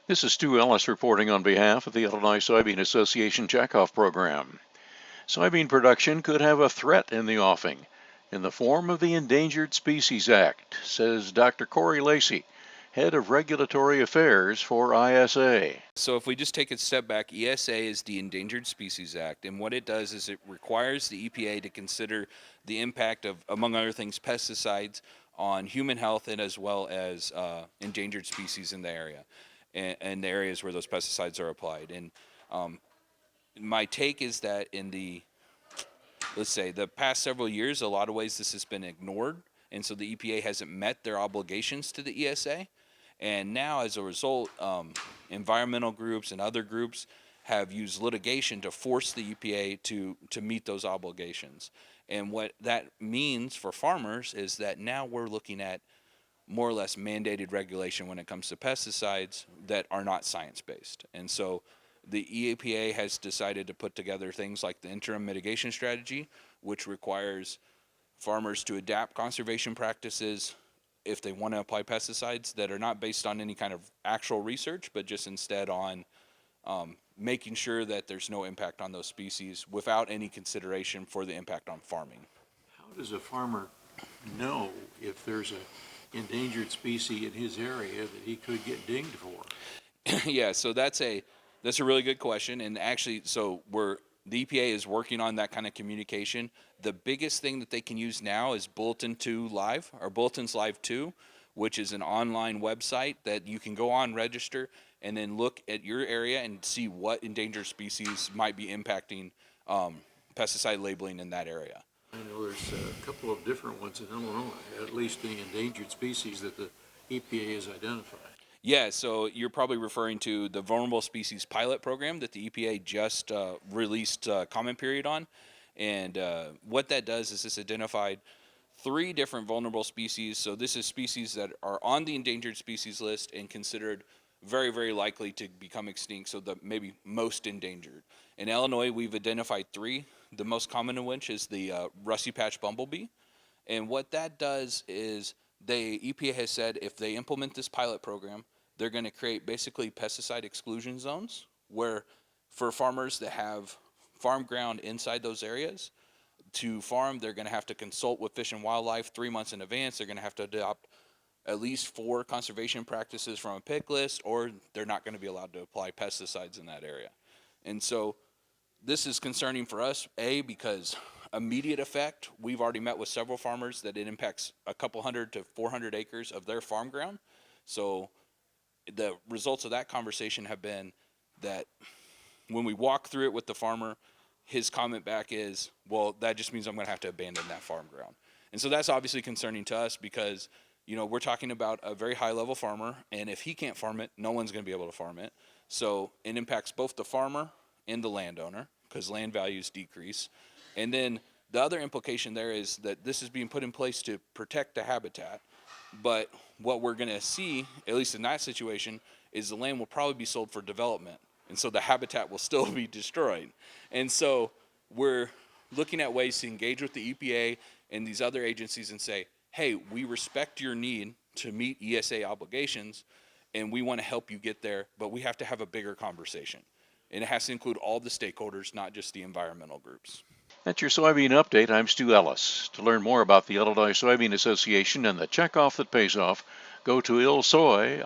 This is Stu Ellis reporting on behalf of the Illinois Soybean Association checkoff program. Soybean production could have a threat in the offing in the form of the Endangered Species Act, says Dr. Corey Lacey, head of regulatory affairs for ISA. So if we just take a step back, ESA is the Endangered Species Act, and what it does is it requires the EPA to consider the impact of, among other things, pesticides on human health and as well as endangered species in the area and the areas where those pesticides are applied. And my take is that in the, let's say, the past several years, a lot of ways this has been ignored, and so the EPA hasn't met their obligations to the ESA. And now, as a result, environmental groups and other groups have used litigation to force the EPA to meet those obligations. And what that means for farmers is that now we're looking at more or less mandated regulation when it comes to pesticides that are not science-based. And so the EPA has decided to put together things like the interim mitigation strategy, which requires farmers to adapt conservation practices if they want to apply pesticides that are not based on any kind of actual research, but just instead on making sure that there's no impact on those species without any consideration for the impact on farming. How does a farmer know if there's an endangered species in his area that he could get dinged for? Yeah, so that's a really good question, and actually, so the EPA is working on that kind of communication. The biggest thing that they can use now is Bulletin 2 Live, or Bulletins Live 2, which is an online website that you can go on, register, and then look at your area and see what endangered species might be impacting pesticide labeling in that area. I know there's a couple of different ones in Illinois, at least the endangered species that the EPA has identified. Yeah, so you're probably referring to the Vulnerable Species Pilot Program that the EPA just released a comment period on. And what that does is it's identified 3 different vulnerable species. So this is species that are on the endangered species list and considered very, very likely to become extinct, so the maybe most endangered. In Illinois, we've identified 3, the most common of which is the rusty patch bumblebee. And what that does is the EPA has said if they implement this pilot program, they're going to create basically pesticide exclusion zones where for farmers that have farm ground inside those areas to farm, they're going to have to consult with Fish and Wildlife 3 months in advance. They're going to have to adopt at least 4 conservation practices from a pick list, or they're not going to be allowed to apply pesticides in that area. And so this is concerning for us, A, because immediate effect, we've already met with several farmers that it impacts a couple hundred to 400 acres of their farm ground. So the results of that conversation have been that when we walk through it with the farmer, his comment back is, well, that just means I'm going to have to abandon that farm ground. And so that's obviously concerning to us because, you know, we're talking about a very high level farmer, and if he can't farm it, no one's going to be able to farm it. So it impacts both the farmer and the landowner because land values decrease. And then the other implication there is that this is being put in place to protect the habitat. But what we're going to see, at least in that situation, is the land will probably be sold for development. And so the habitat will still be destroyed. And so we're looking at ways to engage with the EPA and these other agencies and say, hey, we respect your need to meet ESA obligations, and we want to help you get there, but we have to have a bigger conversation. And it has to include all the stakeholders, not just the environmental groups. That's your soybean update. I'm Stu Ellis. To learn more about the Illinois Soybean Association and the checkoff that pays off, go to ilsoy.org.